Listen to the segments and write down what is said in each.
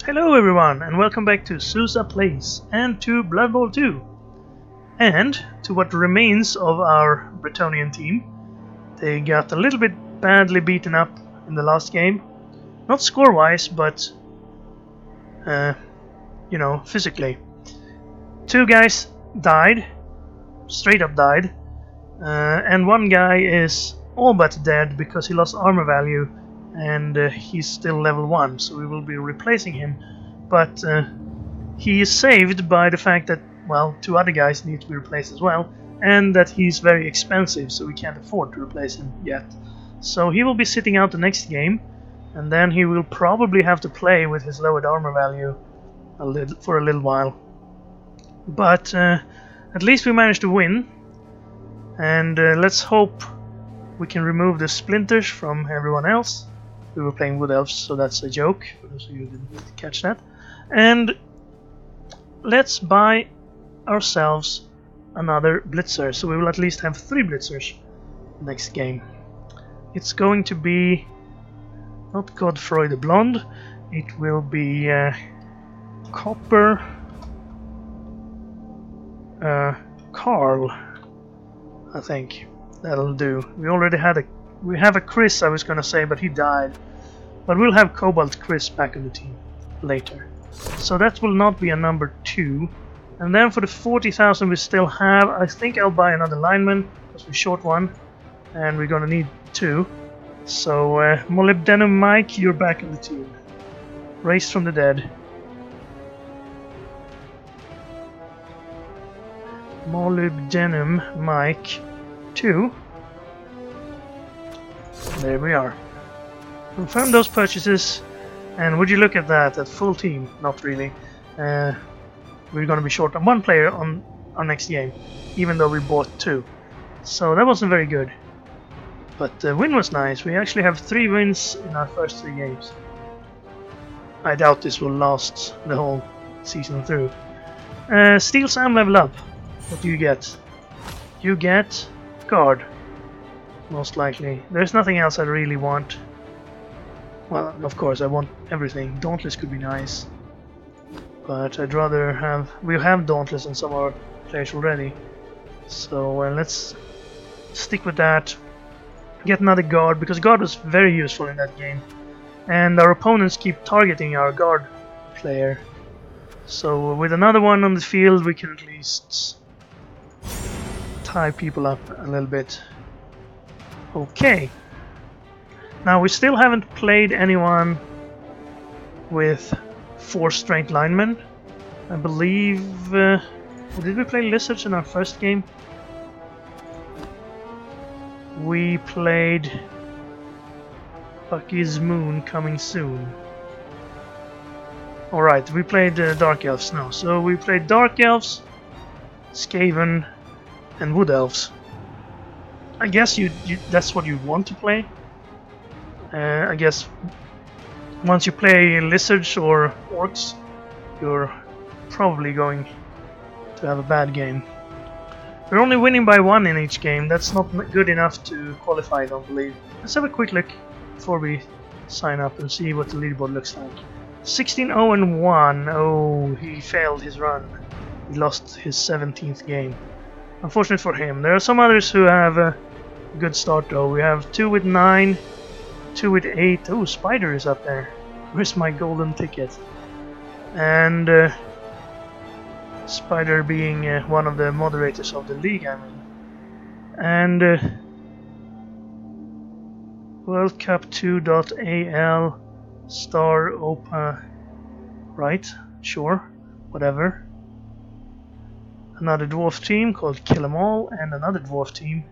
Hello everyone, and welcome back to Sousa Plays, and to Blood Bowl 2, and to what remains of our Bretonnian team. They got a little bit badly beaten up in the last game, not score-wise, but physically. Two guys died, straight up died, and one guy is all but dead because he lost armor value, and he's still level 1, so we will be replacing him. But he is saved by the fact that, well, two other guys need to be replaced as well, and that he's very expensive, so we can't afford to replace him yet. So he will be sitting out the next game, and then he will probably have to play with his lowered armor value for a little while. But at least we managed to win, and let's hope we can remove the splinters from everyone else. We were playing Wood Elves, so that's a joke, for those of you who didn't catch that. And let's buy ourselves another Blitzer, so we will at least have 3 Blitzers next game. It's going to be not Godfroy the Blonde, it will be Copper Carl, I think. That'll do. We have a Chris, I was gonna say, but he died. But we'll have Cobalt Chris back in the team later. So that will not be a number 2. And then for the 40,000 we still have, I think I'll buy another lineman, because we're short one, and we're gonna need 2. So Molybdenum Mike, you're back in the team. Raised from the dead. Molybdenum Mike 2. There we are. Confirm those purchases, and would you look at that, at full team? Not really. We're gonna be short on 1 player on our next game, even though we bought 2. So that wasn't very good. But the win was nice. We actually have 3 wins in our first 3 games. I doubt this will last the whole season through. Steel Sam level up. What do you get? You get guard. Most likely. There's nothing else I really want. Well, of course, I want everything. Dauntless could be nice. But I'd rather have... We have Dauntless on some of our players already. So let's stick with that. Get another guard, because guard was very useful in that game. And our opponents keep targeting our guard player. So with another one on the field, we can at least tie people up a little bit. Okay. Now we still haven't played anyone with 4 strength linemen. I believe... did we play lizards in our first game? We played Bucky's Moon Coming Soon. Alright, we played Dark Elves now. So we played Dark Elves, Skaven, and Wood Elves. I guess that's what you want to play. I guess once you play lizards or orcs, you're probably going to have a bad game. We're only winning by 1 in each game. That's not good enough to qualify, I don't believe. Let's have a quick look before we sign up and see what the leaderboard looks like. 16-0-1. Oh, he failed his run. He lost his 17th game. Unfortunate for him. There are some others who have a good start though. We have 2 with 9, 2 with 8. Oh, Spider is up there. Where's my golden ticket? And Spider being one of the moderators of the league, I mean. And World Cup 2.al Star Opa. Right? Sure. Whatever. Another dwarf team called Kill 'Em All, and another dwarf team.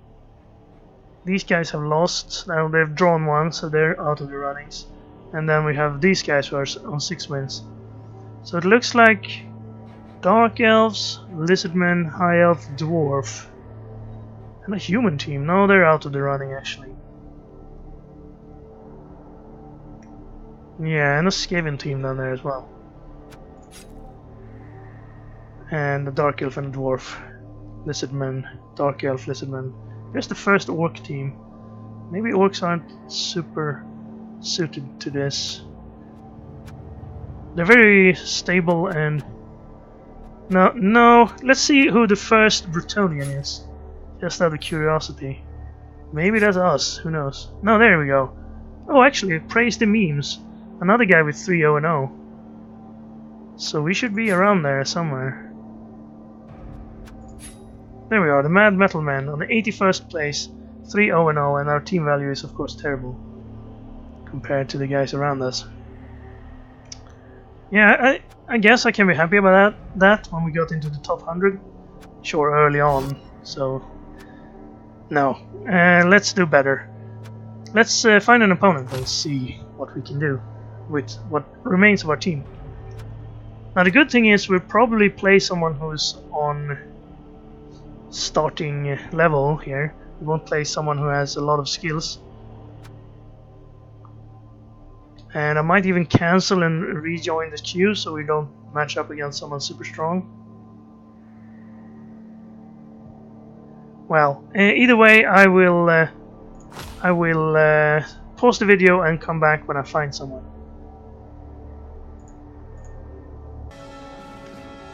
These guys have lost. Now they've drawn 1, so they're out of the runnings. And then we have these guys who are on 6 wins. So it looks like Dark Elves, Lizardmen, High Elf, Dwarf, and a human team. No, they're out of the running actually. Yeah, and a Skaven team down there as well. And a Dark Elf and a Dwarf. Lizardmen, Dark Elf, Lizardmen. Here's the first Orc team. Maybe Orcs aren't super suited to this. They're very stable and... No, let's see who the first Bretonnian is. Just out of curiosity. Maybe that's us, who knows. No, there we go. Oh, actually, praise the memes. Another guy with 3-0-0. So we should be around there somewhere. There we are, the Mad Metal Man on the 81st place. 3-0-0, and our team value is of course terrible. Compared to the guys around us. Yeah, I guess I can be happy about that when we got into the top 100. Sure, early on, so... No, let's do better. Let's find an opponent and see what we can do with what remains of our team. Now the good thing is we'll probably play someone who's on starting level here. We won't play someone who has a lot of skills. And I might even cancel and rejoin the queue so we don't match up against someone super strong. Well, either way, I will pause the video and come back when I find someone.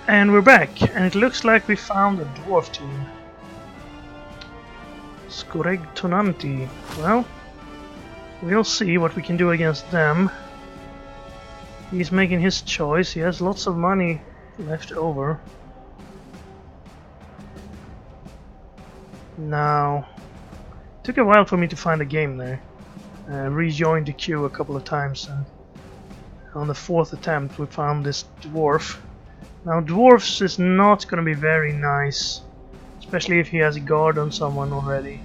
And we're back, and it looks like we found a dwarf team. Bretonnians. Well, we'll see what we can do against them. He's making his choice. He has lots of money left over. Now, it took a while for me to find a game there. Rejoined the queue a couple of times, and on the 4th attempt we found this dwarf. Now dwarfs is not going to be very nice, especially if he has a guard on someone already.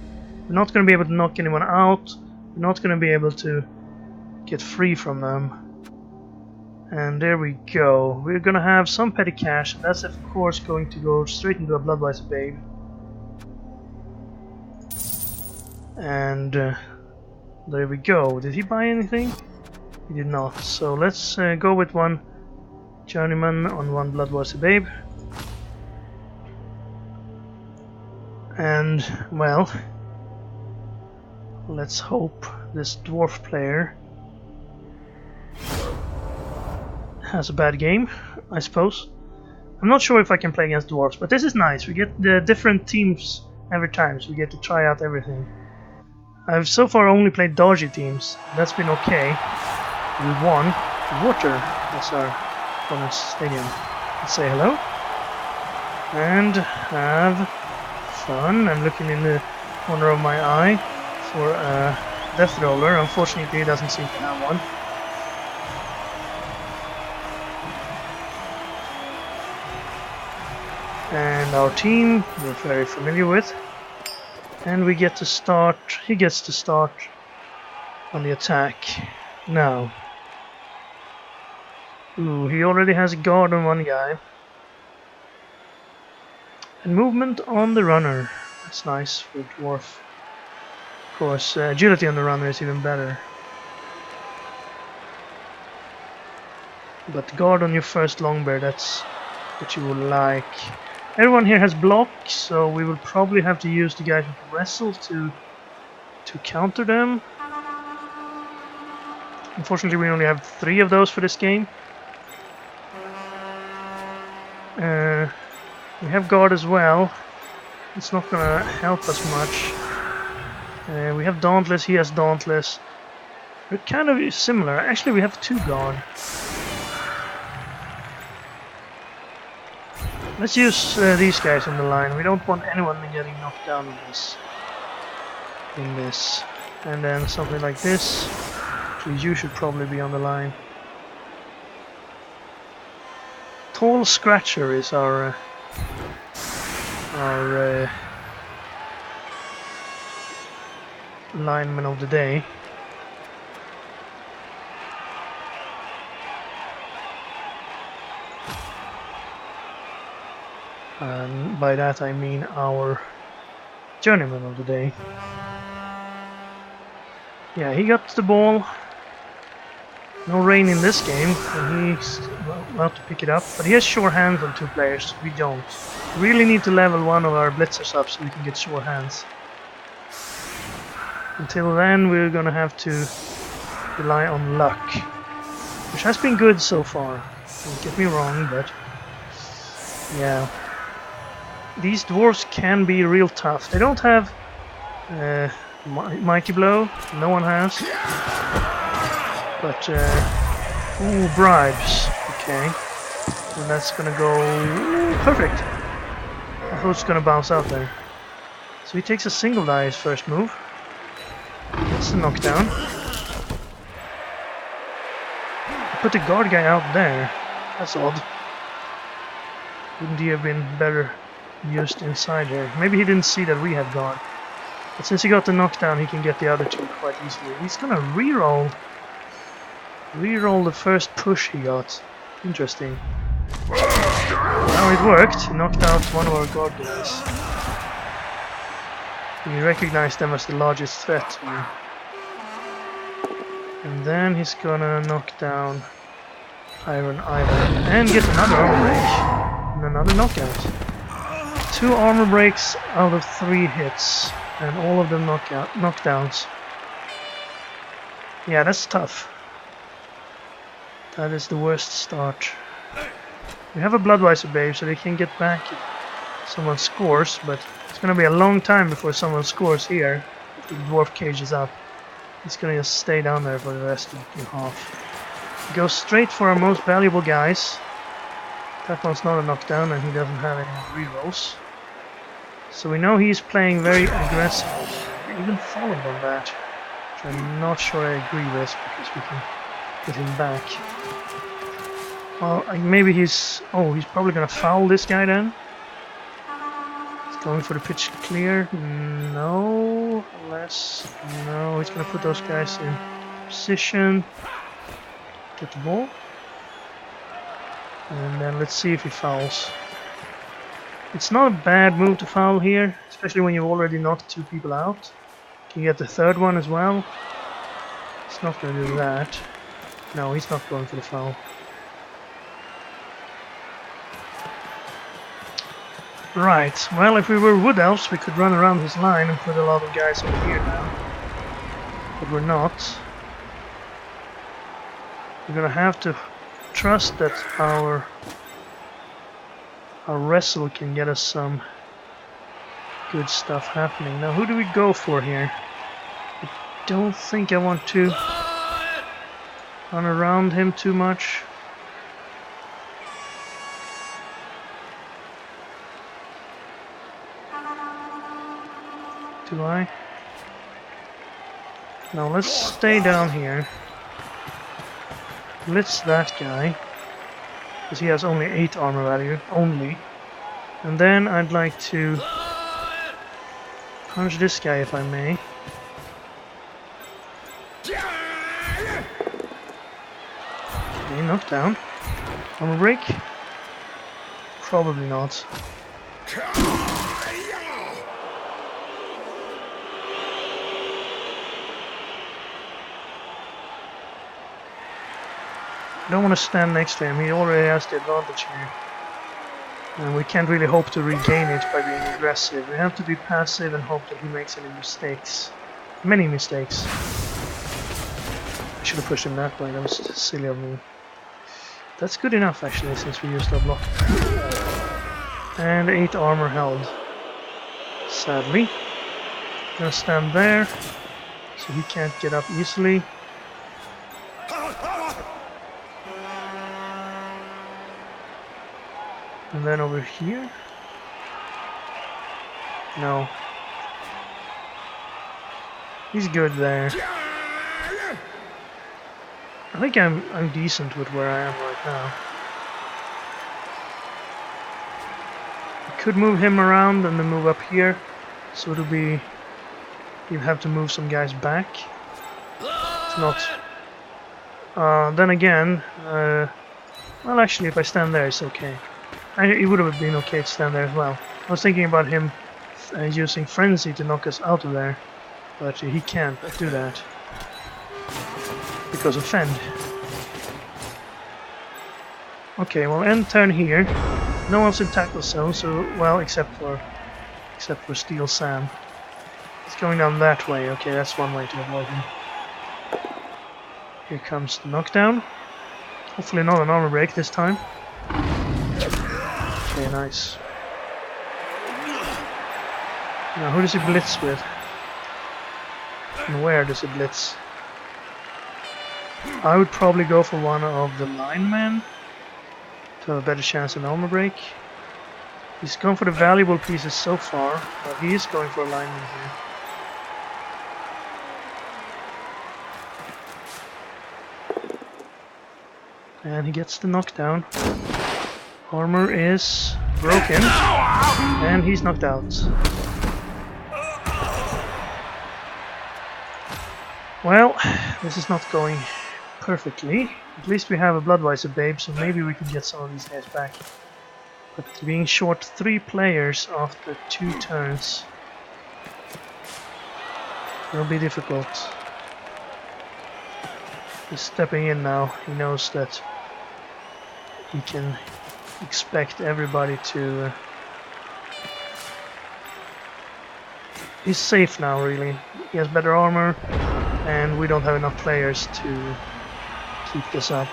We're not going to be able to knock anyone out. We're not going to be able to get free from them. And there we go. We're going to have some petty cash. That's of course going to go straight into a Bloodwise Babe. And there we go. Did he buy anything? He did not. So let's go with one Journeyman on one Bloodwise Babe. And, well, let's hope this dwarf player has a bad game, I suppose. I'm not sure if I can play against dwarves, but this is nice. We get the different teams every time, so we get to try out everything. I've so far only played dodgy teams. That's been okay. We won. Water. That's our opponent's stadium. Let's say hello. And have fun. I'm looking in the corner of my eye for a death roller. Unfortunately, he doesn't seem to have one. And our team we're very familiar with. And we get to start, he gets to start on the attack now. Ooh, he already has a guard on one guy. And movement on the runner. That's nice for a dwarf. Of course, agility on the runner is even better. But guard on your first longbear, that's what you would like. Everyone here has block, so we will probably have to use the guys with wrestle to counter them. Unfortunately, we only have 3 of those for this game. We have guard as well. It's not gonna help us much. We have dauntless, he has dauntless. We're kind of similar. Actually, we have 2 guard. Let's use these guys on the line. We don't want anyone getting knocked down in this. And then something like this. You should probably be on the line. Tall Scratcher is our lineman of the day. And by that I mean our journeyman of the day. Yeah, he got the ball. No rain in this game, and he's about to pick it up. But he has sure hands on 2 players. We don't. We really need to level one of our blitzers up so we can get sure hands. Until then, we're gonna have to rely on luck. which has been good so far. Don't get me wrong, but yeah. These dwarves can be real tough. They don't have Mighty Blow, no one has. But, ooh, bribes. Okay. And that's gonna go perfect. I thought it's gonna bounce out there. So he takes a single die his first move. That's the knockdown. Put the guard guy out there. That's odd. Wouldn't he have been better used inside there? Maybe he didn't see that we had guard. But since he got the knockdown, he can get the other two quite easily. He's gonna reroll the first push he got. Interesting. Now it worked. He knocked out one of our guard guys. He recognized them as the largest threat. And then he's gonna knock down Iron Island and get another armor break and another knockout. 2 armor breaks out of 3 hits, and all of them knockdowns. Yeah, that's tough. That is the worst start. We have a Bloodweiser babe, so they can get back if someone scores, but it's gonna be a long time before someone scores here. If the dwarf cage is up. He's gonna just stay down there for the rest of the half. Go straight for our most valuable guys. That one's not a knockdown and he doesn't have any rerolls. So we know he's playing very aggressive. We even followed on that. Which I'm not sure I agree with because we can get him back. Well, maybe he's... Oh, he's probably gonna foul this guy then. He's going for the pitch clear. No. Unless... No, he's gonna put those guys in position. Get the ball. And then let's see if he fouls. It's not a bad move to foul here, especially when you've already knocked 2 people out. Can you get the third one as well? He's not going to do that. No, he's not going for the foul. Right, well, if we were Wood Elves, we could run around his line and put a lot of guys over here now. But we're not. We're gonna have to trust that our wrestle can get us some good stuff happening. Now, who do we go for here? I don't think I want to run around him too much. Do I? Now let's stay down here. Blitz that guy, because he has only 8 armor value, only. And then I'd like to punch this guy if I may. Okay, knocked down. Armor break? Probably not. I don't want to stand next to him, he already has the advantage here. And we can't really hope to regain it by being aggressive. We have to be passive and hope that he makes any mistakes. Many mistakes. I should have pushed him that way, that was silly of me. That's good enough actually, since we used our block. And 8 armor held. Sadly. Gonna stand there, so he can't get up easily. And then over here? No. He's good there. I think I'm decent with where I am right now. I could move him around and then move up here. So it'll be... You'd have to move some guys back. It's not... then again... well actually if I stand there it's okay. It would have been okay to stand there as well. I was thinking about him using Frenzy to knock us out of there, but he can't do that because of Fend. Okay, well end turn here. No one's in tackle zone, so well except for Steel Sam. It's going down that way. Okay, that's one way to avoid him. Here comes the knockdown. Hopefully not an armor break this time. Okay, nice. Now, who does he blitz with? And where does he blitz? I would probably go for one of the linemen to have a better chance of an armor break. He's gone for the valuable pieces so far, but he is going for a lineman here. And he gets the knockdown. Armor is broken, and he's knocked out. Well, this is not going perfectly. At least we have a Bloodweiser babe, so maybe we can get some of these guys back. But being short 3 players after 2 turns will be difficult. He's stepping in now. He knows that he can expect everybody to... He's safe now, really. He has better armor, and we don't have enough players to keep this up.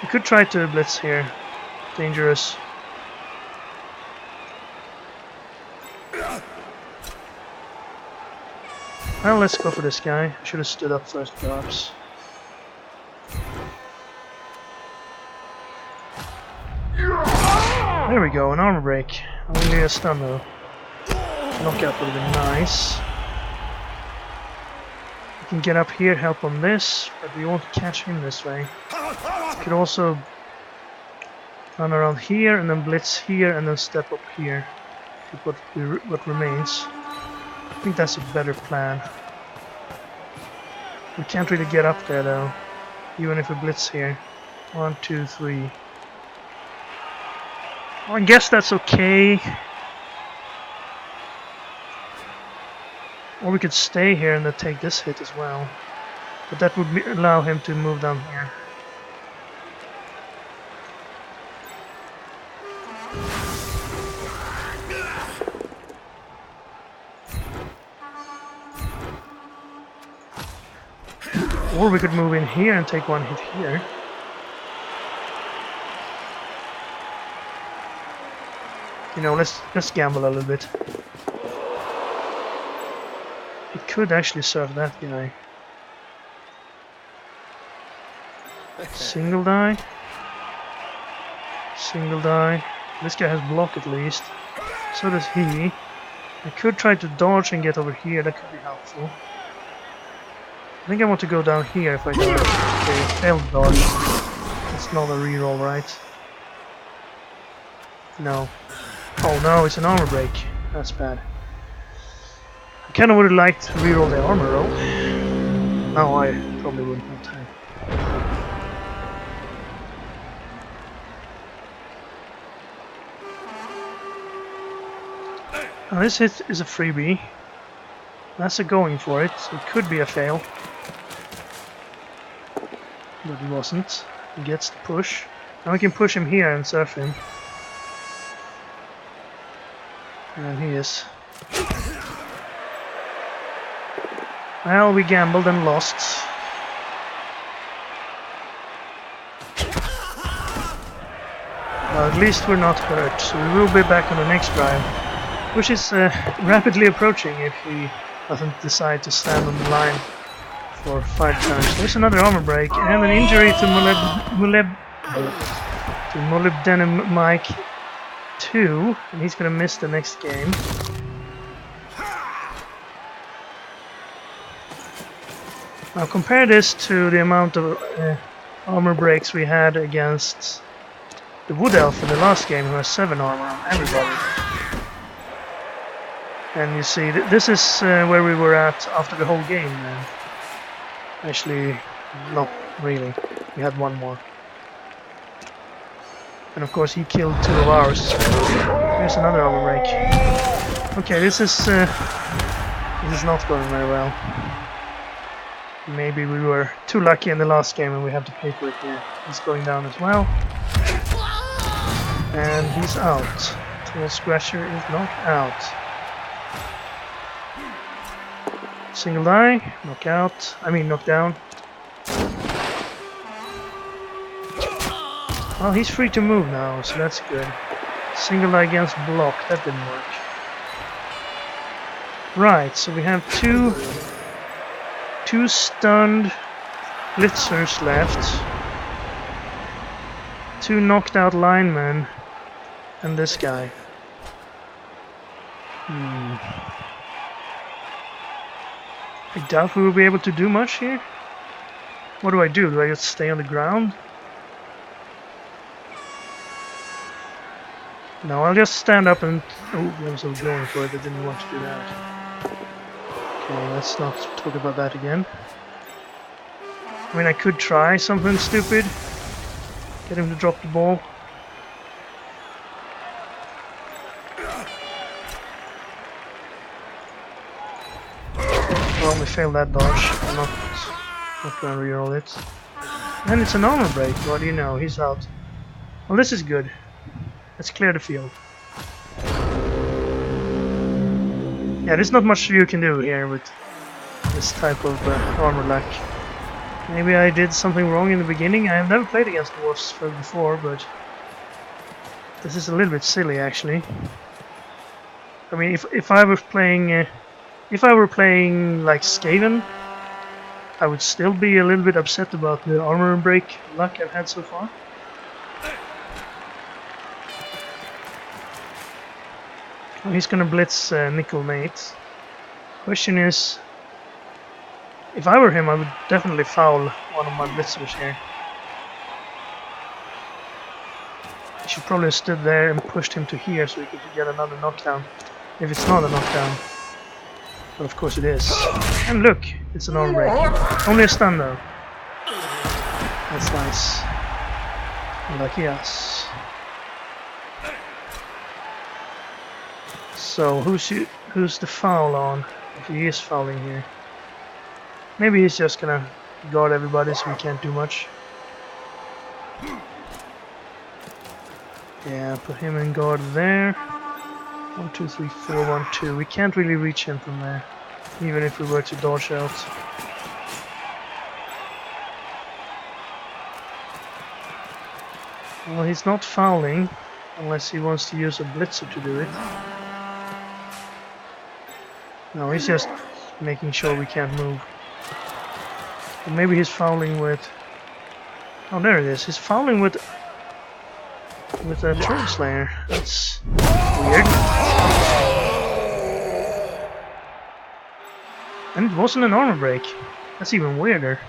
We could try to blitz here. Dangerous. Well, let's go for this guy. I should have stood up first, perhaps. There we go, an armor break. Only a stun though. Knockout would have been nice. We can get up here, help on this, but we won't catch him this way. We could also run around here and then blitz here and then step up here. With what remains. I think that's a better plan. We can't really get up there though, even if we blitz here. 1, 2, 3. Well, I guess that's okay. Or we could stay here and then take this hit as well. But that would allow him to move down here. Or we could move in here and take one hit here. You know, let's gamble a little bit. It could actually serve that guy. Single die. Single die. This guy has block at least. So does he. I could try to dodge and get over here, that could be helpful. I think I want to go down here if I go. Okay, failed dodge. It's not a reroll, right? No. Oh no, it's an armor break. That's bad. I kinda would have liked to reroll the armor roll. No, I probably wouldn't have time. Now this hit is a freebie. That's a going for it, so it could be a fail. But he wasn't. He gets the push. Now we can push him here and surf him. And he is. Well, we gambled and lost. Well, at least we're not hurt, so we will be back on the next drive. Which is rapidly approaching if he doesn't decide to stand on the line for 5 turns. There's another armor break and an injury to molybdenum Mike 2, and he's gonna miss the next game. Now compare this to the amount of armor breaks we had against the Wood Elf in the last game, who has 7 armor on everybody. And you see, this is where we were at after the whole game. Actually, not really. We had 1 more. And of course, he killed 2 of ours. Here's another armor break. Okay, this is not going very well. Maybe we were too lucky in the last game and we have to pay for it here. He's going down as well. And he's out. Tool Scratcher is knocked out. Single die, knockout. I mean knockdown. Well, he's free to move now, so that's good. Single eye against block, that didn't work. Right, so we have two stunned blitzers left. 2 knocked out linemen. And this guy. I doubt we will be able to do much here. What do? Do I just stay on the ground? No, I'll just stand up and... Oh, I was going for it. I didn't want to do that. Okay, let's not talk about that again. I mean, I could try something stupid. Get him to drop the ball. Well, we failed that dodge. I'm not going to reroll it. And it's an armor break. What do you know? He's out. Well, this is good. Let's clear the field. Yeah, there's not much you can do here with this type of armor lack. Maybe I did something wrong in the beginning. I have never played against dwarves before, but this is a little bit silly, actually. I mean, if I were playing like Skaven, I would still be a little bit upset about the armor break luck I've had so far. Oh, he's gonna blitz Nickel Nate. Question is, if I were him, I would definitely foul one of my blitzers here. I should probably have stood there and pushed him to here so we could get another knockdown. If it's not a knockdown. But of course it is. And look, it's an arm break. Only a stun though. That's nice. Lucky us. So who's the foul on? If he is fouling here. Maybe he's just gonna guard everybody so we can't do much. Yeah, put him in guard there. 1, 2, 3, 4, 1, 2. We can't really reach him from there, even if we were to dodge out. Well, he's not fouling, unless he wants to use a blitzer to do it. No, he's just making sure we can't move. Or maybe he's fouling with... Oh, there it is. He's fouling with a Turtle Slayer. That's weird. And it wasn't an armor break. That's even weirder.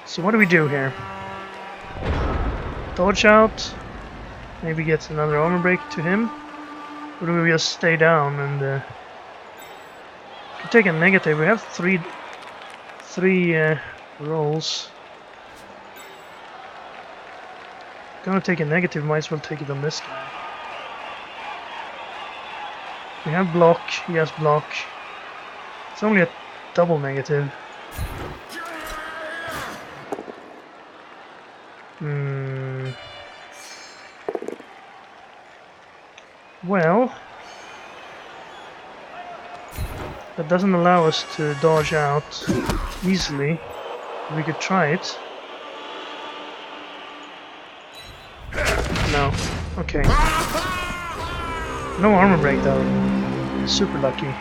So what do we do here? Dodge out. Maybe get another armor break to him. Or do we just stay down and could take a negative? We have three rolls. Gonna take a negative, might as well take it on this guy. We have block, he has block. It's only a double negative. Well, that doesn't allow us to dodge out easily. We could try it. No. Okay. No armor break though. Super lucky.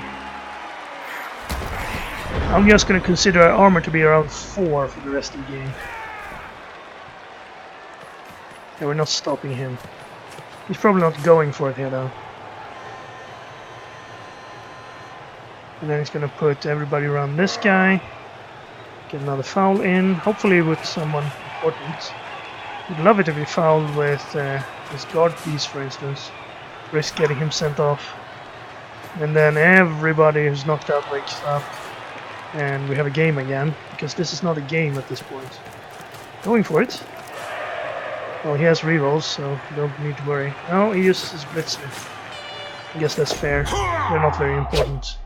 I'm just gonna consider our armor to be around 4 for the rest of the game. Yeah, we're not stopping him. He's probably not going for it here though. And then he's gonna put everybody around this guy. Get another foul in, hopefully with someone important. We'd love it if we fouled with his guard piece, for instance. Risk getting him sent off. And then everybody who's knocked out wakes up. And we have a game again, because this is not a game at this point. Going for it. Well, he has rerolls, so you don't need to worry. No, he uses his blitzer. I guess that's fair. They're not very important.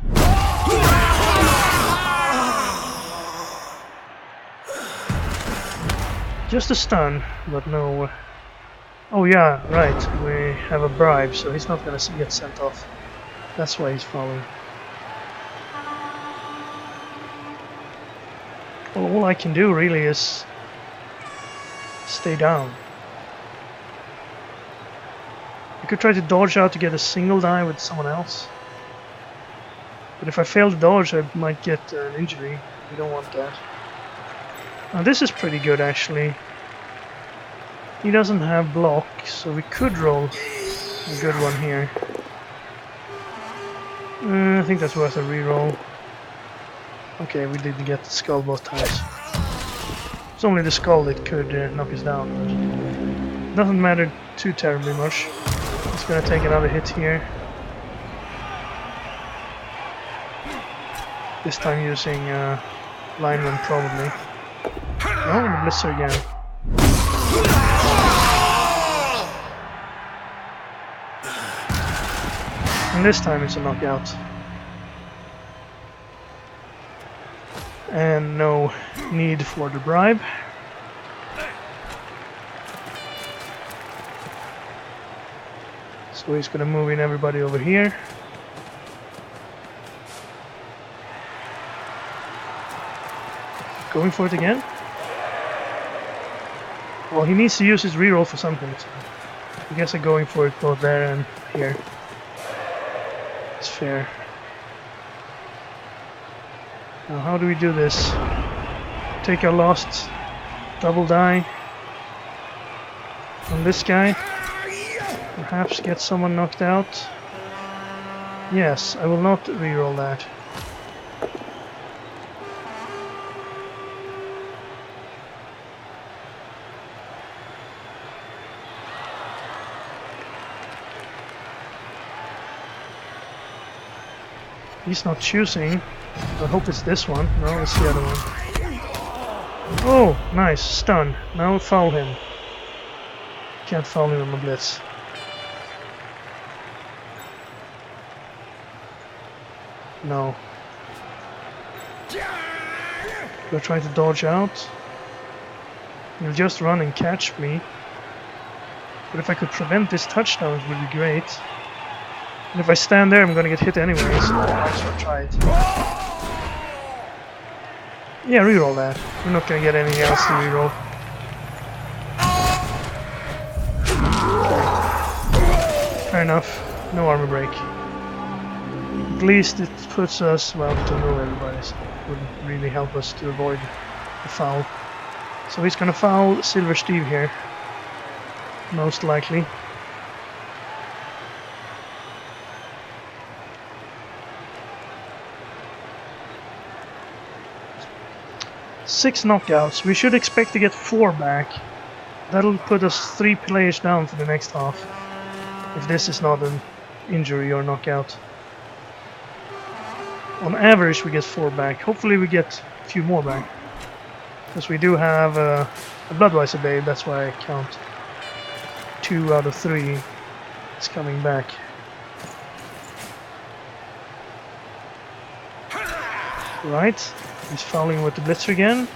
Just a stun, but no... Oh yeah, right, we have a bribe, so he's not gonna get sent off. That's why he's following. Well, all I can do really is stay down. I could try to dodge out to get a single die with someone else. But if I fail to dodge, I might get an injury. We don't want that. Now this is pretty good actually. He doesn't have block, so we could roll a good one here. I think that's worth a reroll. Okay, we didn't get the skull both times. It's only the skull that could knock us down. Doesn't matter too terribly much. It's gonna take another hit here. This time using lineman probably. Oh, the blister again. And this time it's a knockout. And no need for the bribe. So he's gonna move in everybody over here. Going for it again? Well, he needs to use his reroll for something, so I guess I'm going for it both there and here. It's fair. Now how do we do this? Take our last double die on this guy. Perhaps get someone knocked out. Yes, I will not reroll that. He's not choosing. I hope it's this one. No, it's the other one. Oh, nice. Stun. Now foul him. Can't foul him on the blitz. No. We'll try to dodge out. He'll just run and catch me. But if I could prevent this touchdown, it would be great. And if I stand there, I'm gonna get hit anyway, so I might as well try it. Yeah, reroll that. We're not gonna get anything else to reroll. Okay. Fair enough. No armor break. At least it puts us, well, to know everybody, so it wouldn't really help us to avoid the foul. So he's gonna foul Silver Steve here. Most likely. Six knockouts. We should expect to get 4 back. That'll put us 3 players down for the next half. If this is not an injury or knockout. On average we get 4 back. Hopefully we get a few more back. Because we do have a Bloodweiser babe, that's why I count 2 out of 3 is coming back. Right, he's fouling with the blitzer again.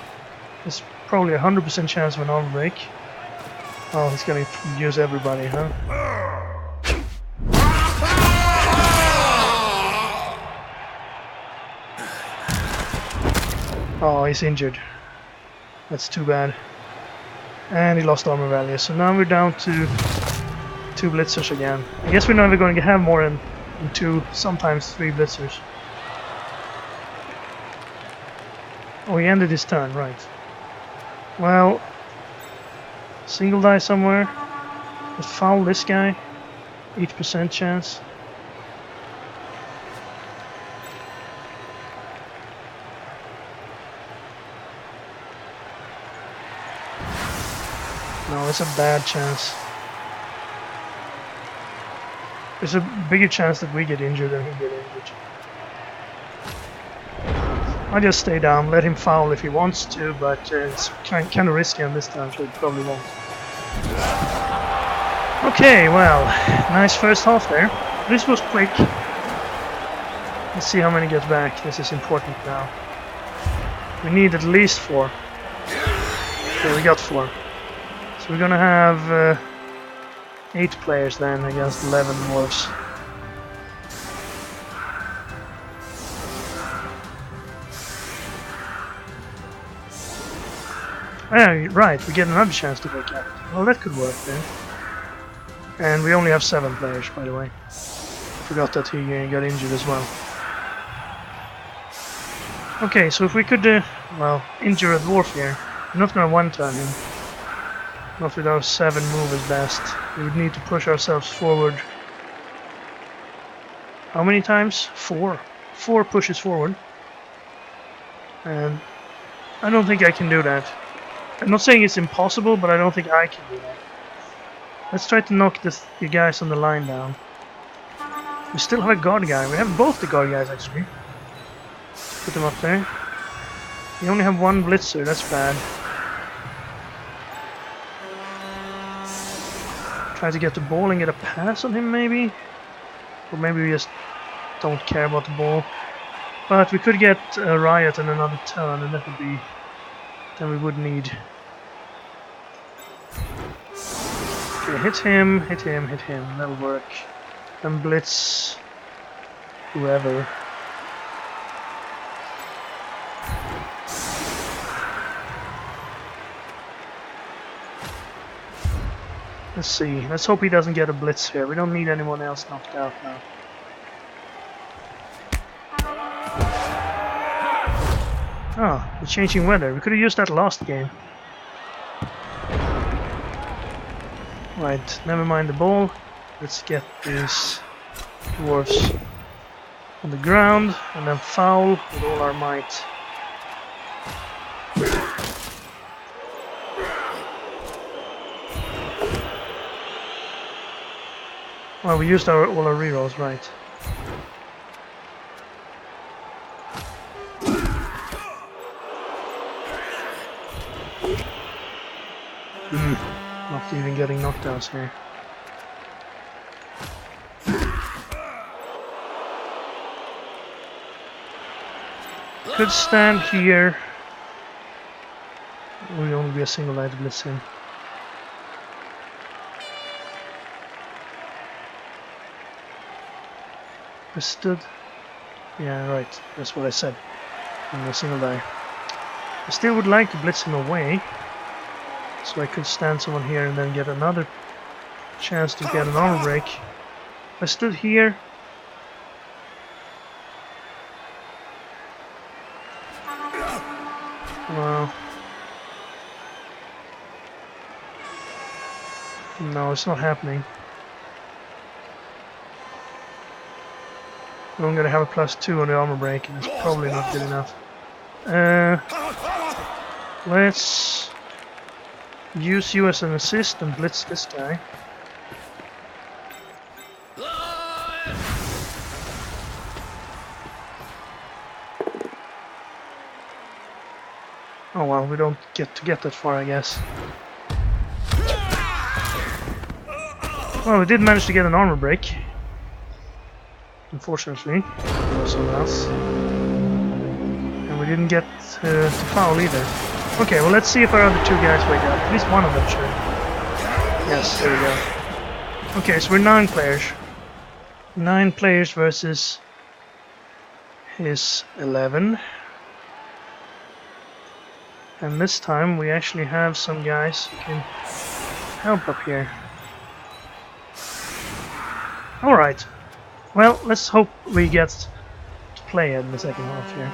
There's probably a 100% chance of an arm break. Oh, he's gonna use everybody, huh? Oh, he's injured. That's too bad. And he lost armor value, so now we're down to 2 blitzers again. I guess we're never going to have more than 2, sometimes 3 blitzers. Oh, he ended his turn, right. Well, single die somewhere. Let's foul this guy. 8% chance. No, it's a bad chance. There's a bigger chance that we get injured than he get injured. I'll just stay down, let him foul if he wants to, but it's kind of risky on this time, so he probably won't. Okay, well, nice first half there. This was quick. Let's see how many get back. This is important now. We need at least 4. Okay, we got 4. So we're gonna have 8 players then against 11 wolves. Ah, right, we get another chance to go captain. Well, that could work then. And we only have 7 players, by the way. Forgot that he got injured as well. Okay, so if we could, well, injure a dwarf here, we're not gonna one-turn him. Not with our 7 move as best. We would need to push ourselves forward. How many times? 4. 4 pushes forward. And I don't think I can do that. I'm not saying it's impossible, but I don't think I can do that. Let's try to knock the guys on the line down. We still have a guard guy. We have both the guard guys, actually. Put them up there. We only have 1 blitzer. That's bad. Try to get the ball and get a pass on him, maybe? Or maybe we just don't care about the ball. But we could get a riot and another turn, and that would be... then we would need... Okay, hit him, hit him, hit him. That'll work. Then blitz... whoever. Let's see. Let's hope he doesn't get a blitz here. We don't need anyone else knocked out now. Oh, we're changing weather. We could have used that last game. Right, never mind the ball. Let's get these dwarves on the ground and then foul with all our might. Well, we used all our rerolls, right. Not even getting knockdowns here. Could stand here. Will only be a single light blitz in. I stood. Yeah, right. That's what I said. I'm a single die. I still would like to blitz him away. So I could stand someone here and then get another chance to get an armor break. If I stood here. Well. No, it's not happening. I'm gonna have a +2 on the armor break, and it's probably not good enough. Let's use you as an assist and blitz this guy. Oh well, we don't get that far, I guess. Well, we did manage to get an armor break. Unfortunately, there was someone else. And we didn't get to foul either. Okay, well let's see if our other 2 guys wake up. At least one of them should. Yes, there we go. Okay, so we're 9 players. 9 players versus his 11. And this time we actually have some guys who can help up here. Alright. Well, let's hope we get to play it in the second half here.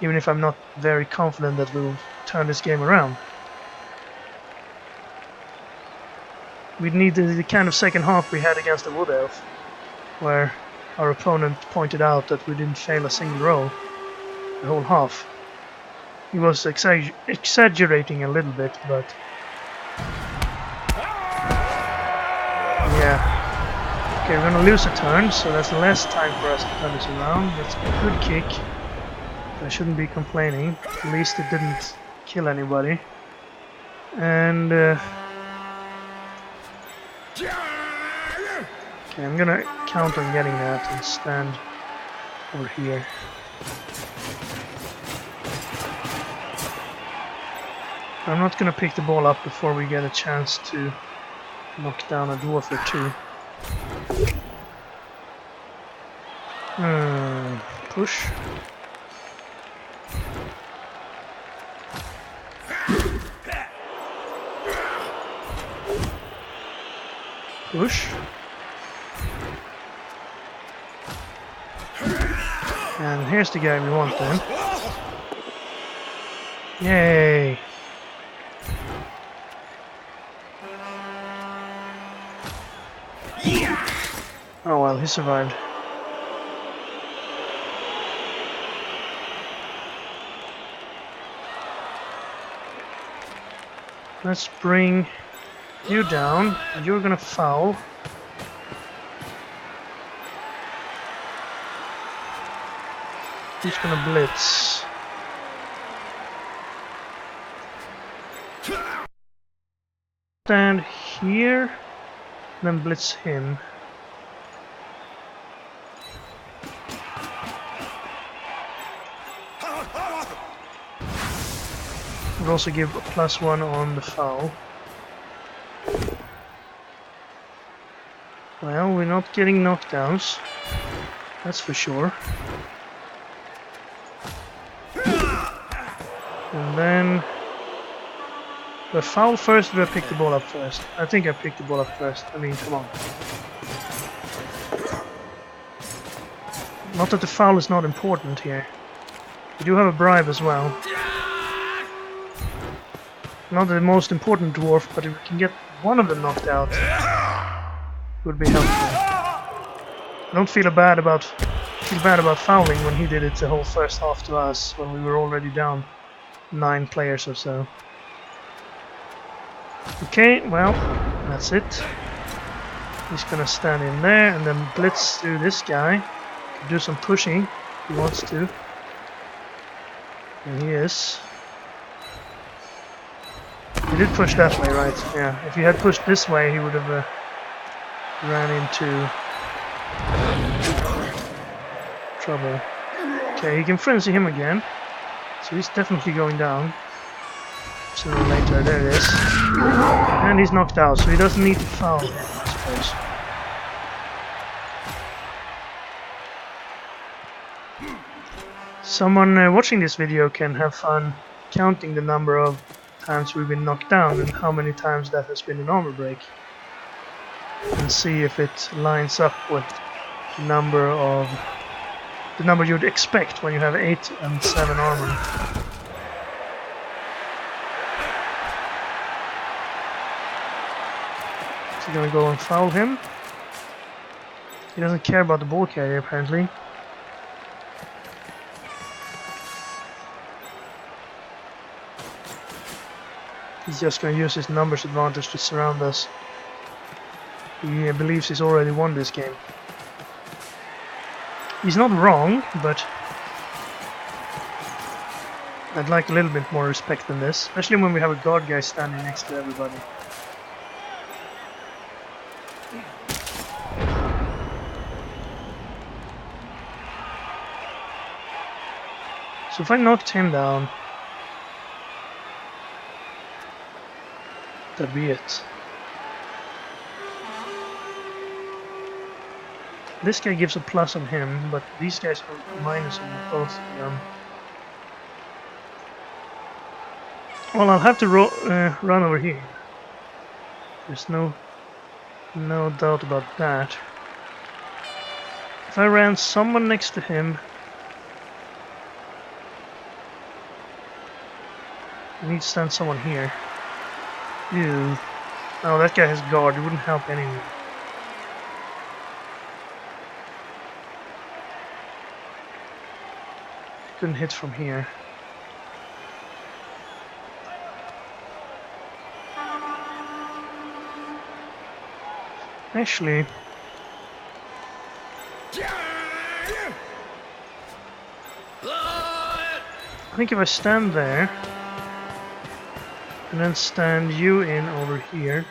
Even if I'm not very confident that we'll turn this game around. We need the kind of second half we had against the Wood Elf, where our opponent pointed out that we didn't fail a single roll the whole half. He was exaggerating a little bit, but yeah. Okay, we're gonna lose a turn, so that's less time for us to turn this around. That's a good kick. I shouldn't be complaining. At least it didn't kill anybody. And okay, I'm gonna count on getting that and stand over here. I'm not gonna pick the ball up before we get a chance to knock down a dwarf or 2. Push. Push. And here's the guy we want then. Yay! Oh well, he survived. Let's bring you down. You're gonna foul. He's gonna blitz. Stand here, then blitz him. We'll also give a +1 on the foul. Well, we're not getting knockdowns, that's for sure. And then do I foul first or do I pick the ball up first? I think I picked the ball up first. I mean, come on. Not that the foul is not important here. We do have a bribe as well. Not the most important dwarf, but if we can get one of them knocked out, it would be helpful. I don't feel bad about fouling when he did it the whole first half to us, when we were already down 9 players or so. Okay, well, that's it. He's gonna stand in there and then blitz through this guy. Do some pushing if he wants to. And he is. He did push that way, right? Yeah, if he had pushed this way, he would have ran into trouble. Okay, you can frenzy him again. So he's definitely going down. Sooner or later, there it is. And he's knocked out, so he doesn't need to foul him, I suppose. Someone watching this video can have fun counting the number of times we've been knocked down and how many times that has been an armor break. And see if it lines up with the number you'd expect when you have 8 and 7 armor. So you're gonna go and foul him. He doesn't care about the ball carrier apparently. He's just gonna use his numbers advantage to surround us. He believes he's already won this game. He's not wrong, but I'd like a little bit more respect than this, especially when we have a guard guy standing next to everybody. So if I knocked him down, that'd be it. This guy gives a plus on him, but these guys are minus on both of them. Well, I'll have to run over here. There's no doubt about that. If I ran someone next to him, I need to stand someone here. Ew. Oh, that guy has guard. It wouldn't help anyone. Couldn't hit from here. Actually, I think if I stand there and then stand you in over here,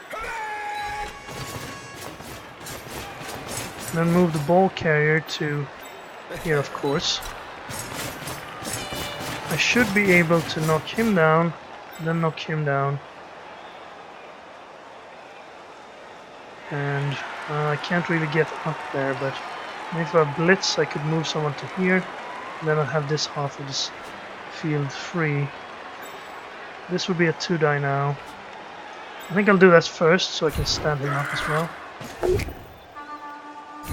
and then move the ball carrier to here, of course, I should be able to knock him down, then knock him down. And I can't really get up there, but if I blitz I could move someone to here, and then I'll have this half of this field free. This would be a 2-die now. I think I'll do that first so I can stand him up as well.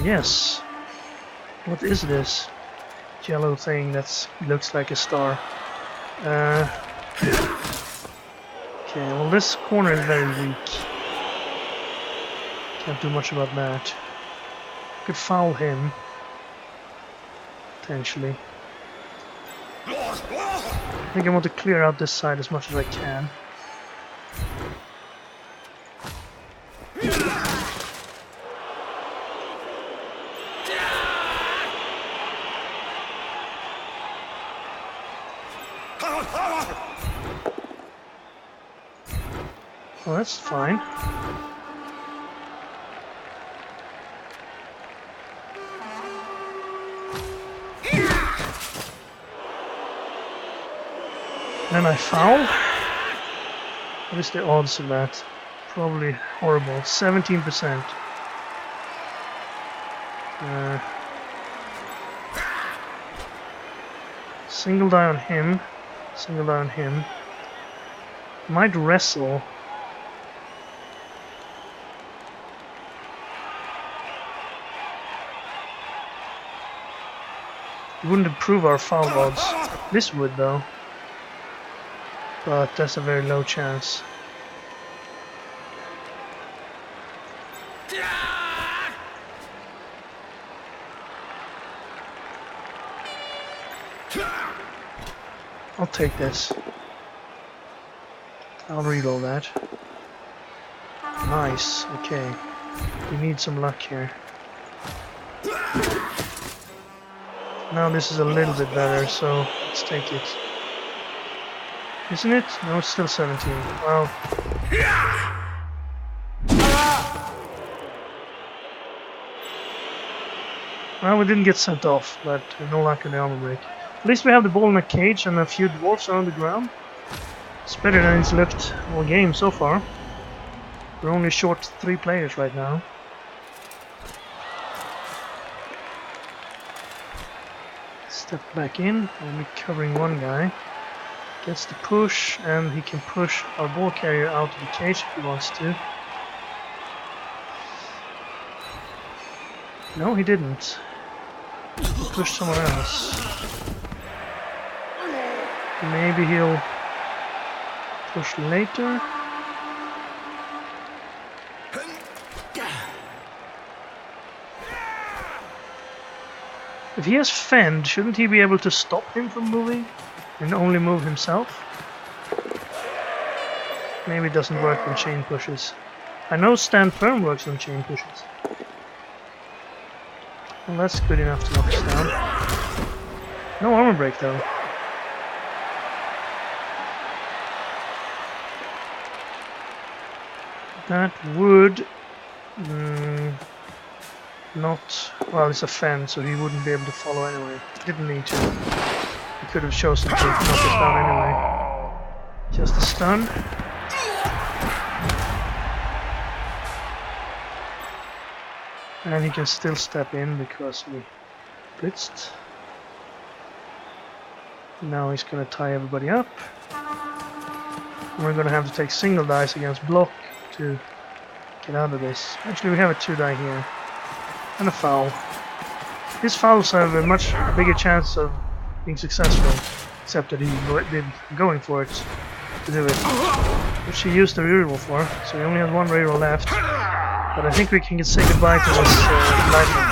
Yes. What is this yellow thing that looks like a star? Okay, well this corner is very weak. Can't do much about that. Could foul him. Potentially. I think I want to clear out this side as much as I can. Well, that's fine. Then I foul. What is the odds of that? Probably horrible. 17%. Single die on him. Single die on him. Might wrestle. It wouldn't improve our foul odds. This would though. But that's a very low chance. I'll take this. I'll read all that. Nice, okay. We need some luck here. Now this is a little bit better, so let's take it. Isn't it? No, it's still 17. Well. Well, we didn't get sent off, but no luck in the armor break. At least we have the ball in a cage and a few dwarfs are on the ground. It's better than it's looked all game so far. We're only short 3 players right now. Step back in, only covering one guy. Gets the push, and he can push our ball carrier out of the cage if he wants to. No, he didn't. He pushed somewhere else. Maybe he'll push later. If he has fend, shouldn't he be able to stop him from moving and only move himself? Maybe it doesn't work on chain pushes. I know stand firm works on chain pushes. Well, that's good enough to knock us down. No armor break though. That would not, well, it's a fence, so he wouldn't be able to follow anyway. Didn't need to. He could have chosen to knock us down anyway. Just a stun. And he can still step in because we blitzed. Now he's gonna tie everybody up. And we're gonna have to take single dice against block to get out of this. Actually, we have a 2 die here. And a foul. His fouls have a much bigger chance of being successful, except that he did going for it to do it, which he used the reroll for, so he only has 1 reroll left. But I think we can say goodbye to this lightning.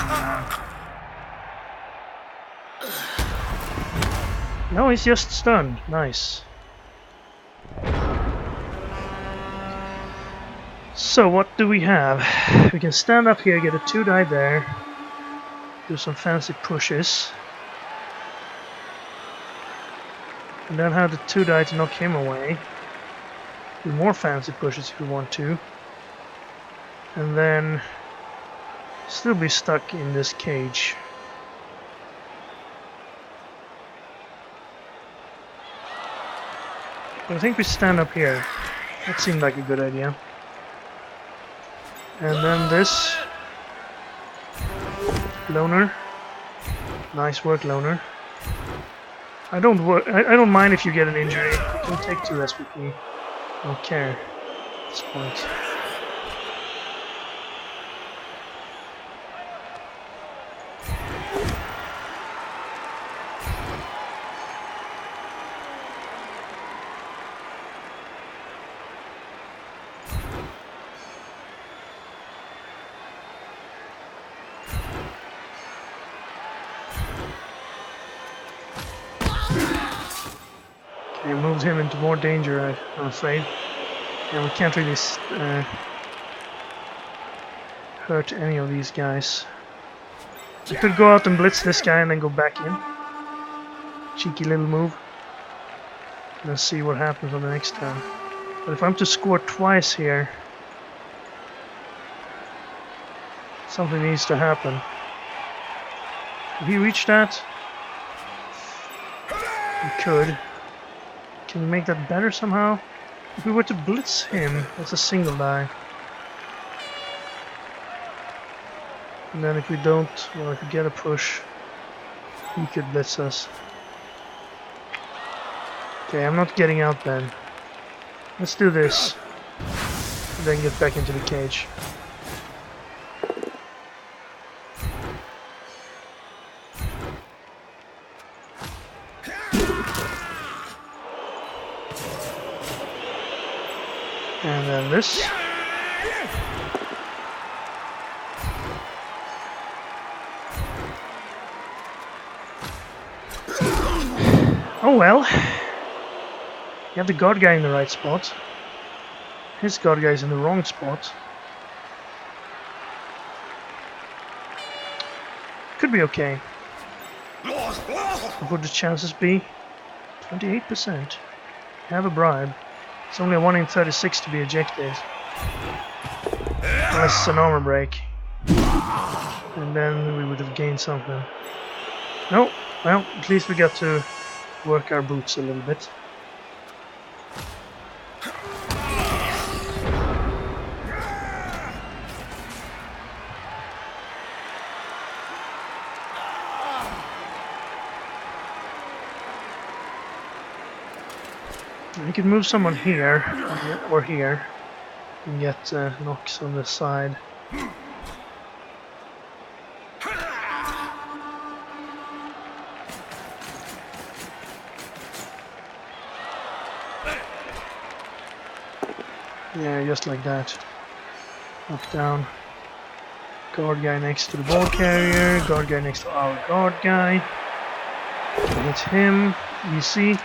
No, he's just stunned. Nice. So what do we have? We can stand up here, get a 2 die there, do some fancy pushes, and then have the 2 die to knock him away. Do more fancy pushes if we want to, and then still be stuck in this cage. But I think we stand up here. That seemed like a good idea. And then this loner. Nice work, loner. I don't mind if you get an injury. You can take 2 SPP. I don't care at this point. They moved him into more danger, I'm afraid. And we can't really hurt any of these guys. I could go out and blitz this guy and then go back in. Cheeky little move. Let's see what happens on the next turn. But if I'm to score twice here, something needs to happen. Did he reach that? He could. Can we make that better somehow? If we were to blitz him, that's a single die. And then if we don't, well, if we get a push, he could blitz us. Okay, I'm not getting out then. Let's do this. And then get back into the cage. And then this. Oh well. You have the guard guy in the right spot. His guard guy is in the wrong spot. Could be okay. What would the chances be? 28%. Have a bribe. It's only a 1 in 36 to be ejected. Unless it's an armor break. And then we would have gained something. No, well, at least we got to work our boots a little bit. We could move someone here or here and get knocks on this side. Yeah, just like that. Knock down. Guard guy next to the ball carrier. Guard guy next to our guard guy. Hit him. Easy.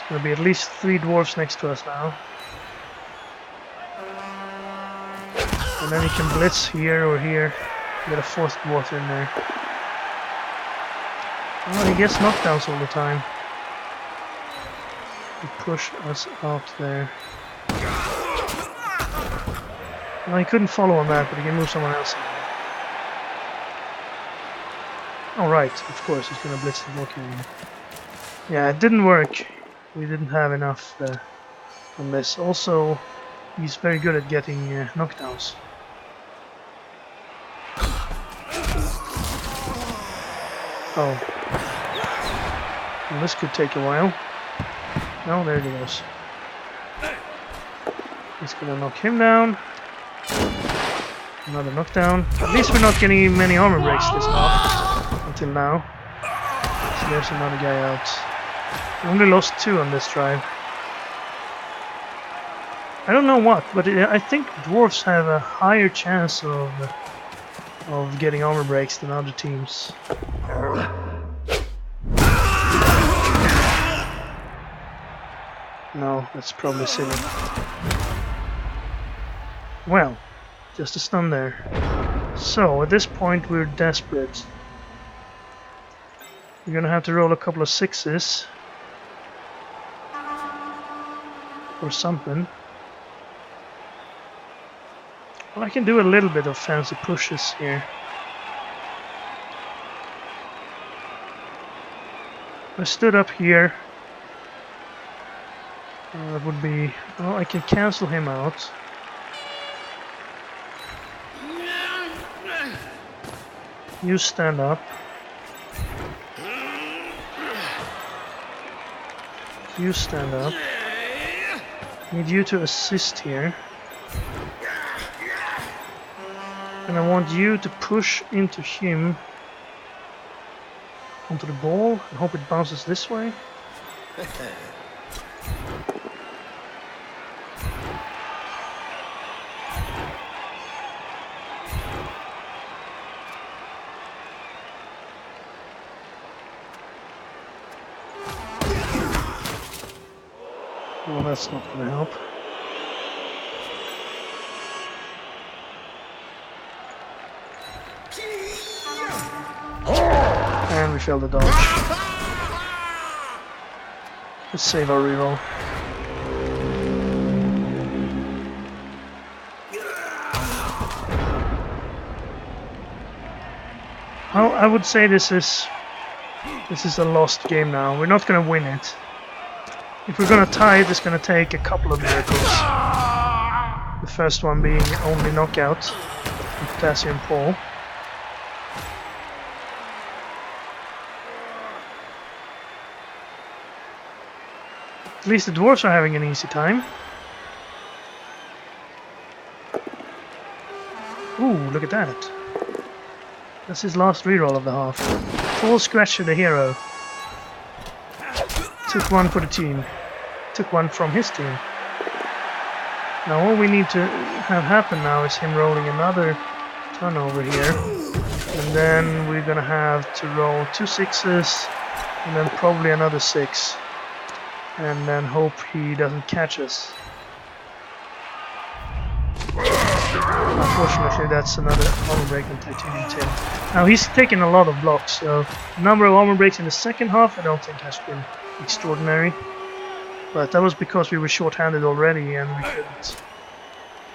There'll be at least 3 dwarves next to us now. And then he can blitz here or here. Get a 4th dwarf in there. Oh, he gets knockdowns all the time. He push us out there. Well, he couldn't follow on that, but he can move someone else in there. Alright, of course, he's gonna blitz the ball carrier. Yeah, it didn't work. We didn't have enough on this. Also, he's very good at getting knockdowns. Oh. Well, this could take a while. No, there he goes. He's gonna knock him down. Another knockdown. At least we're not getting many armor breaks this half. Until now. So there's another guy out. We only lost 2 on this drive. I don't know what, but I think dwarves have a higher chance of getting armor breaks than other teams. No, that's probably silly. Well, just a stun there. So, at this point we're desperate. We're gonna have to roll a couple of 6s. Or something. Well, I can do a little bit of fancy pushes here. I stood up here. That would be... well, I can cancel him out. You stand up. You stand up. Need you to assist here. And I want you to push into him onto the ball and hope it bounces this way. Well, that's not going to help. And we failed the dodge. Let's save our reroll. Well, I would say this is a lost game now. We're not going to win it. If we're going to tie it, it's going to take a couple of miracles. The first one being only knockout with Potassium Paul. At least the dwarves are having an easy time. Ooh, look at that. That's his last reroll of the half. Full Scratcher, the hero. Took one for the team. Took one from his team. Now all we need to have happen now is him rolling another turnover here. And then we're gonna have to roll 2 6s and then probably another 6. And then hope he doesn't catch us. Unfortunately, that's another armor break on Titanium Tin. Now he's taken a lot of blocks, so the number of armor breaks in the second half I don't think has been extraordinary. But that was because we were short-handed already and we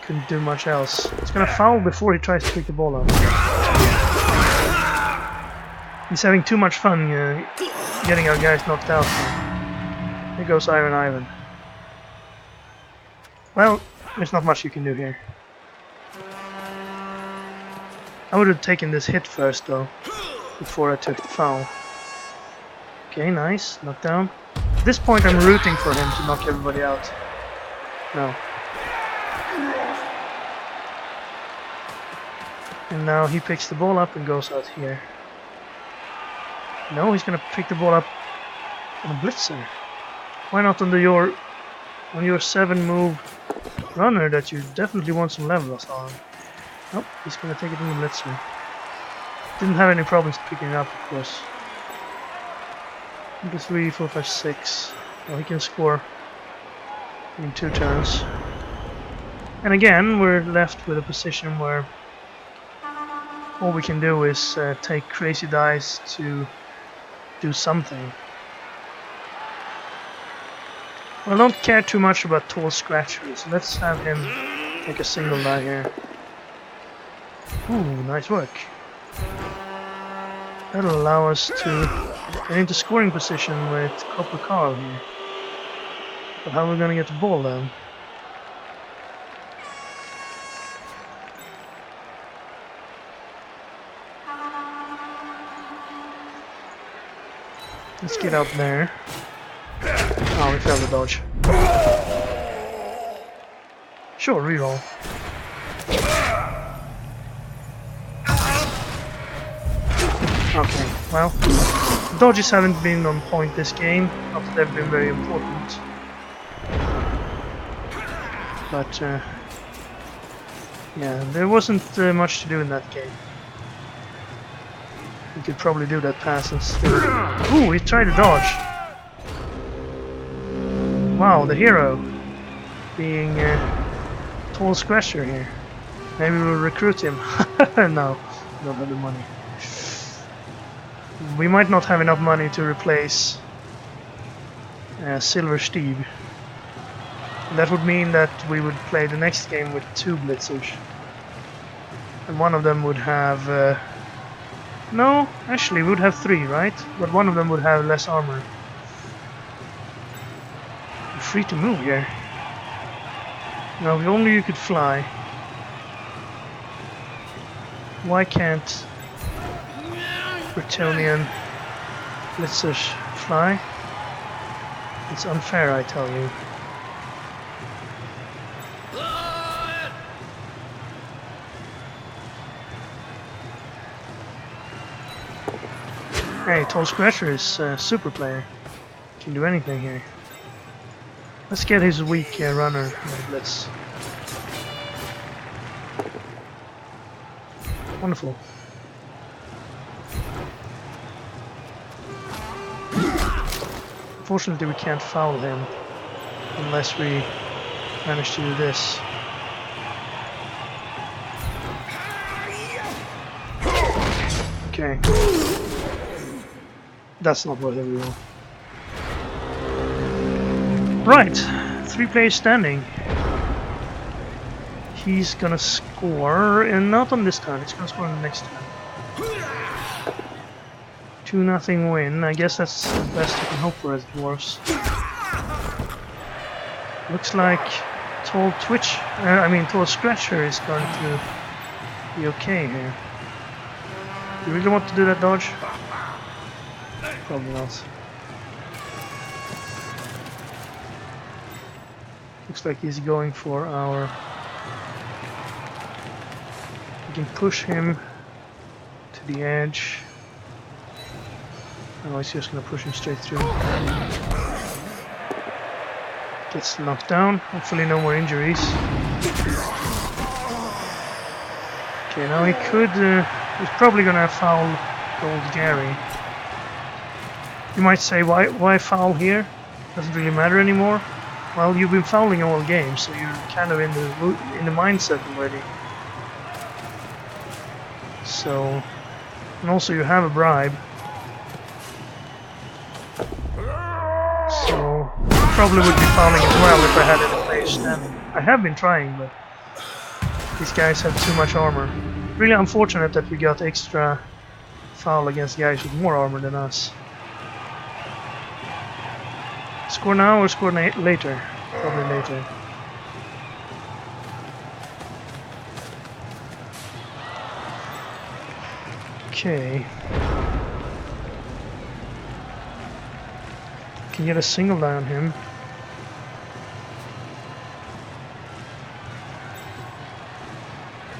couldn't do much else. He's gonna foul before he tries to pick the ball up. He's having too much fun getting our guys knocked out. Here goes Iron Ivan. Well, there's not much you can do here. I would have taken this hit first though, before I took the foul. Okay, nice, knockdown. At this point I'm rooting for him to knock everybody out. No. And now he picks the ball up and goes out here. No, he's gonna pick the ball up on a blitzer. Why not on your 7-move runner that you definitely want some levels on? Nope, he's gonna take it in the blitzer. Didn't have any problems picking it up, of course. Number 3, 4, 5, 6. Well, he can score in 2 turns. And again, we're left with a position where all we can do is take crazy dice to do something. Well, I don't care too much about tall scratchers. Let's have him take a single die here. Ooh, nice work. That'll allow us to get into scoring position with Copper Carl here. But how are we gonna get the ball then? Let's get out there. Oh, we failed the dodge. Sure, reroll. Okay, well, dodges haven't been on point this game, not that they've been very important. But, yeah, there wasn't much to do in that game. We could probably do that pass instead. Ooh, he tried to dodge. Wow, the hero being Tall Scratcher here. Maybe we'll recruit him. No, don't have the money. We might not have enough money to replace Silver Steve. That would mean that we would play the next game with 2 blitzers. And one of them would have... no, actually we would have 3, right? But one of them would have less armor. You're free to move here. Now, if only you could fly. Why can't Bretonian blitzers fly? It's unfair, I tell you. Hey, Tall Scratcher is a super player. Can do anything here. Let's get his weak runner on blitz. Wonderful. Unfortunately, we can't foul him. unless we manage to do this. Okay. That's not what we want. Right, 3 players standing. He's gonna score, and not on this turn, he's gonna score on the next turn. 2-0 win, I guess that's the best you can hope for as dwarves. Looks like Tall Scratcher is going to be okay here. You really want to do that dodge? Probably not. Looks like he's going for our... We can push him to the edge. Oh, he's just gonna push him straight through. Gets knocked down. Hopefully no more injuries. Okay, now he could... he's probably gonna foul Gold Gary. You might say, why foul here? Doesn't really matter anymore. Well, you've been fouling all game, so you're kind of in the mindset already. So, and also you have a bribe. So, probably would be fouling as well if I had any players standing. I have been trying, but these guys have too much armor. Really unfortunate that we got extra foul against guys with more armor than us. Score now or score later? Probably later. Okay. Can get a single die on him.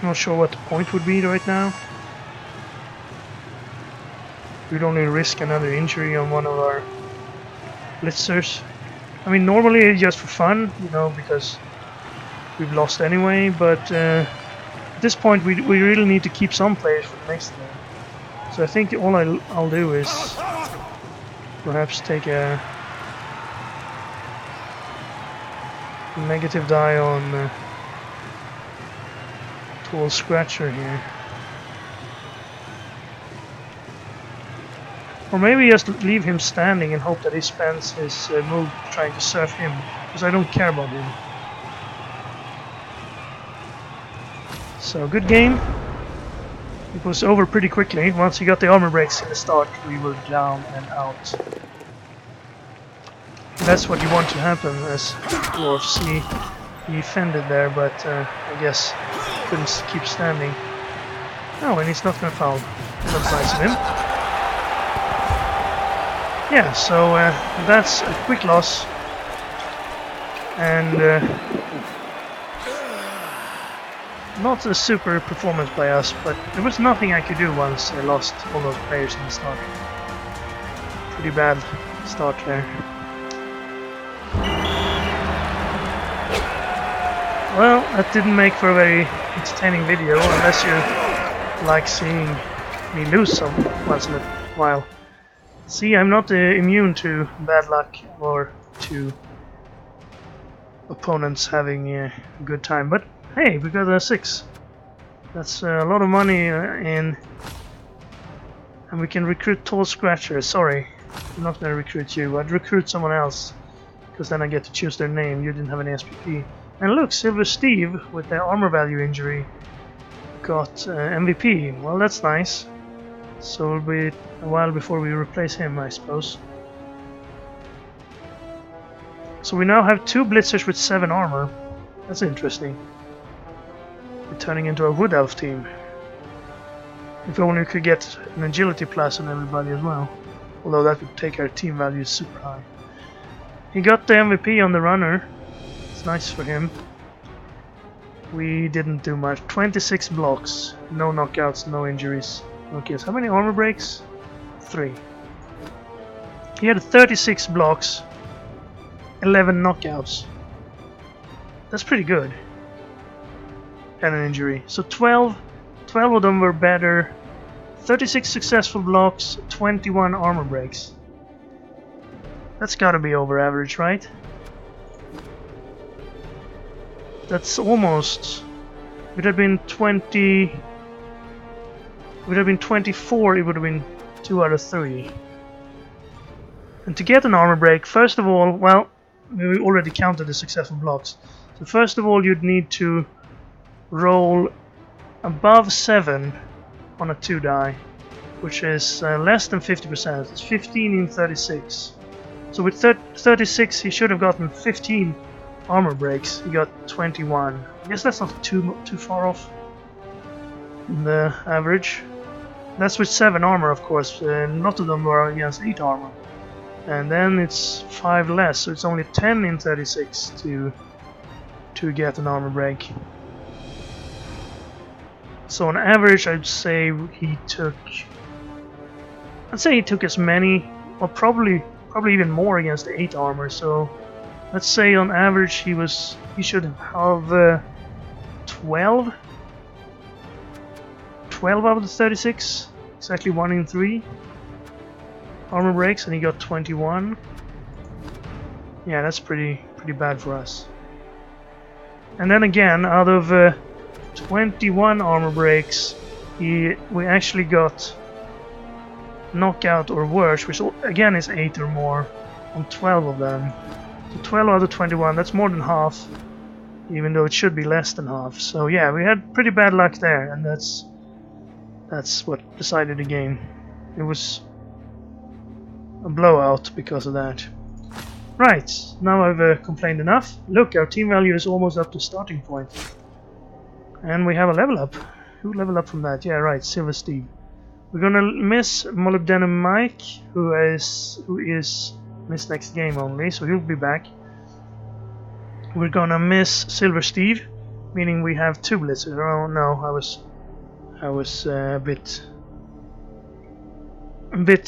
I'm not sure what the point would be right now. We'd only risk another injury on one of our blitzers. I mean, normally it's just for fun, you know, because we've lost anyway, but at this point we really need to keep some players for the next game. So I think all I'll do is perhaps take a negative die on Tall Scratcher here. Or maybe just leave him standing and hope that he spends his move trying to surf him, because I don't care about him. So, good game. It was over pretty quickly. Once he got the armor breaks in the start, we were down and out. And that's what you want to happen as dwarves. He defended there, but I guess couldn't keep standing. Oh, and he's not gonna foul. That's nice of him. Yeah, so that's a quick loss, and not a super performance by us, but there was nothing I could do once I lost all those players in the start. Pretty bad start there. Well, that didn't make for a very entertaining video, unless you like seeing me lose some once in a while. See, I'm not immune to bad luck or to opponents having a good time, but hey, we got a 6. That's a lot of money in, and we can recruit Tall Scratcher. Sorry, I'm not gonna recruit you. I'd recruit someone else, because then I get to choose their name. You didn't have any SPP. And look, Silver Steve with the armor value injury got MVP. Well, that's nice. So it'll be a while before we replace him, I suppose. So we now have 2 blitzers with 7 armor. That's interesting. We're turning into a wood elf team. If only we could get an agility plus on everybody as well. Although that would take our team values super high. He got the MVP on the runner. It's nice for him. We didn't do much. 26 blocks. No knockouts, no injuries. Okay, so how many armor breaks? 3. He had 36 blocks, 11 knockouts. That's pretty good. And an injury. So 12 of them were better. 36 successful blocks, 21 armor breaks. That's gotta be over average, right? That's almost... It would have been 20... It would have been 24, it would have been 2 out of 3. And to get an armor break, first of all, well, we already counted the successful blocks. So first of all, you'd need to roll above 7 on a 2 die, which is less than 50%. It's 15 in 36. So with 36, he should have gotten 15 armor breaks. He got 21. I guess that's not too far off the average. That's with 7 armor, of course. Not of them were against 8 armor. And then it's 5 less, so it's only 10 in 36 to get an armor break. So on average, I'd say he took as many, or probably even more against 8 armor. So let's say on average he should have 12 out of the 36, exactly 1 in 3 armor breaks, and he got 21. Yeah, that's pretty bad for us. And then again, out of 21 armor breaks, we actually got knockout or worse, which again is 8 or more on 12 of them. So 12 out of 21, that's more than half, even though it should be less than half. So yeah, we had pretty bad luck there, and that's what decided the game. It was a blowout because of that. Right, now I've complained enough. Look, our team value is almost up to starting point. And we have a level up. Who leveled up from that? Yeah, right, Silver Steve. We're gonna miss Molybdenum Mike, who is missed next game only, so he'll be back. We're gonna miss Silver Steve, meaning we have 2 blitzers. Oh no, I was a bit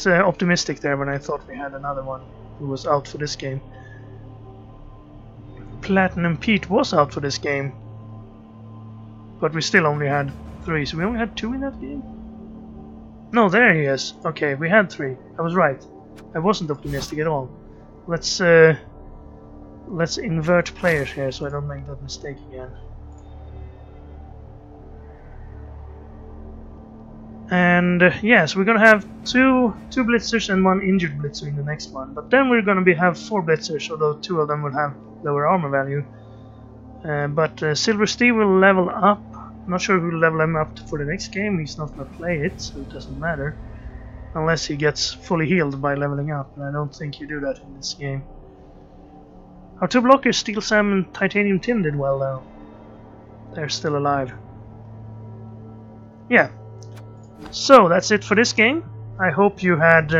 optimistic there when I thought we had another one who was out for this game. Platinum Pete was out for this game, but we still only had 3, so we only had 2 in that game? No, there he is. Okay, we had 3. I was right. I wasn't optimistic at all. Let's invert players here so I don't make that mistake again. And yes, we're gonna have two blitzers and 1 injured blitzer in the next one. But then we're gonna have 4 blitzers, although 2 of them will have lower armor value. But Silver Steve will level up. Not sure who will level him up for the next game. He's not gonna play it, so it doesn't matter. Unless he gets fully healed by leveling up, and I don't think you do that in this game. Our 2 blockers, Steel Sam and Titanium Tim, did well though. They're still alive. Yeah. So that's it for this game. I hope you had,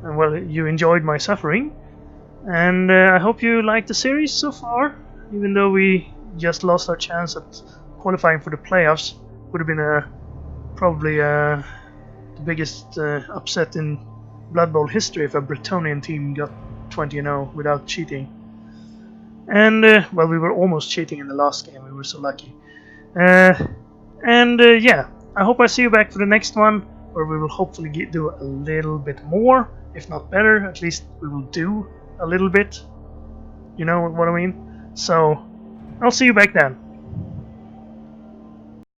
well, you enjoyed my suffering, and I hope you liked the series so far. Even though we just lost our chance at qualifying for the playoffs, would have been probably the biggest upset in Blood Bowl history if a Bretonnian team got 20-0 without cheating. And well, we were almost cheating in the last game. We were so lucky. Yeah. I hope I see you back for the next one, where we will hopefully do a little bit more, if not better. At least we will do a little bit. You know what I mean? So, I'll see you back then.